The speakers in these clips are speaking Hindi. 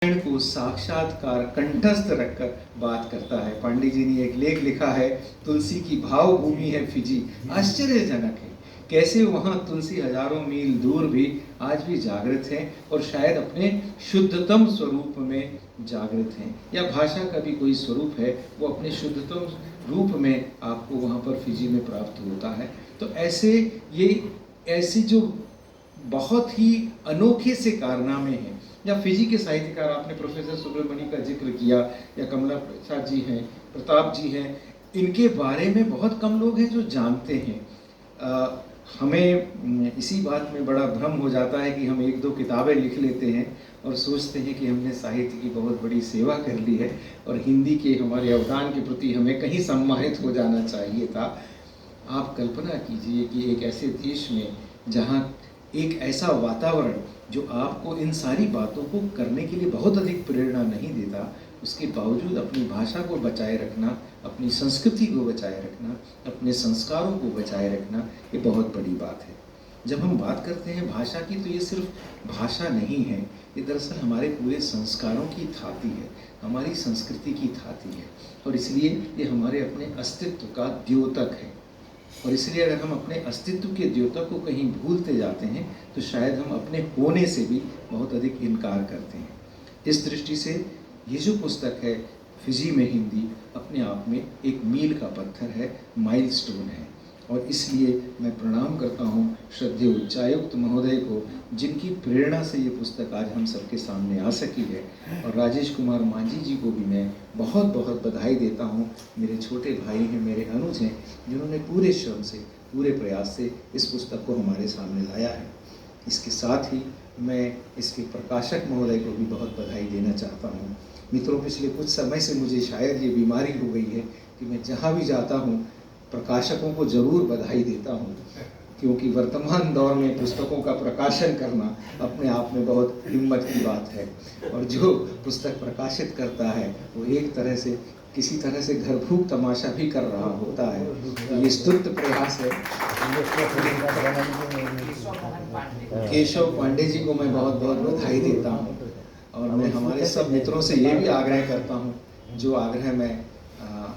को साक्षात्कार कंठस्थ रखकर बात करता है। पांडे जी ने एक लेख लिखा है, तुलसी की भाव भूमि है फिजी। आश्चर्यजनक है कैसे वहाँ तुलसी हजारों मील दूर भी आज भी जागृत है और शायद अपने शुद्धतम स्वरूप में जागृत हैं। या भाषा का भी कोई स्वरूप है, वो अपने शुद्धतम रूप में आपको वहाँ पर फिजी में प्राप्त होता है। तो ऐसे जो बहुत ही अनोखे से कारनामे हैं। या फिजी के साहित्यकार, आपने प्रोफेसर सुब्रमण्य का जिक्र किया, या कमला प्रसाद जी हैं, प्रताप जी हैं, इनके बारे में बहुत कम लोग हैं जो जानते हैं। हमें इसी बात में बड़ा भ्रम हो जाता है कि हम एक दो किताबें लिख लेते हैं और सोचते हैं कि हमने साहित्य की बहुत बड़ी सेवा कर ली है और हिंदी के हमारे अवदान के प्रति हमें कहीं सम्मानित हो जाना चाहिए था। आप कल्पना कीजिए कि एक ऐसे देश में जहाँ एक ऐसा वातावरण जो आपको इन सारी बातों को करने के लिए बहुत अधिक प्रेरणा नहीं देता, उसके बावजूद अपनी भाषा को बचाए रखना, अपनी संस्कृति को बचाए रखना, अपने संस्कारों को बचाए रखना, ये बहुत बड़ी बात है। जब हम बात करते हैं भाषा की, तो ये सिर्फ भाषा नहीं है, ये दरअसल हमारे पूरे संस्कारों की थाती है, हमारी संस्कृति की थाती है, और इसलिए ये हमारे अपने अस्तित्व का द्योतक है। और इसलिए अगर हम अपने अस्तित्व के द्योतक को कहीं भूलते जाते हैं तो शायद हम अपने होने से भी बहुत अधिक इनकार करते हैं। इस दृष्टि से ये जो पुस्तक है फिजी में हिंदी, अपने आप में एक मील का पत्थर है, माइलस्टोन है। और इसलिए मैं प्रणाम करता हूँ श्रद्धेय उच्चायुक्त महोदय को, जिनकी प्रेरणा से ये पुस्तक आज हम सबके सामने आ सकी है। और राजेश कुमार मांझी जी को भी मैं बहुत बहुत बधाई देता हूँ। मेरे छोटे भाई हैं, मेरे अनुज हैं, जिन्होंने पूरे श्रम से, पूरे प्रयास से इस पुस्तक को हमारे सामने लाया है। इसके साथ ही मैं इसके प्रकाशक महोदय को भी बहुत बधाई देना चाहता हूँ। मित्रों, पिछले कुछ समय से मुझे शायद ये बीमारी हो गई है कि मैं जहाँ भी जाता हूँ प्रकाशकों को जरूर बधाई देता हूँ, क्योंकि वर्तमान दौर में पुस्तकों का प्रकाशन करना अपने आप में बहुत हिम्मत की बात है। और जो पुस्तक प्रकाशित करता है वो एक तरह से, किसी तरह से घर भूख तमाशा भी कर रहा होता है। ये स्तुत प्रयास है। केशव पांडे जी को मैं बहुत बहुत बधाई देता हूँ। और मैं हमारे सब मित्रों से ये भी आग्रह करता हूँ, जो आग्रह मैं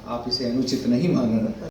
आप इसे अनुचित नहीं मानना,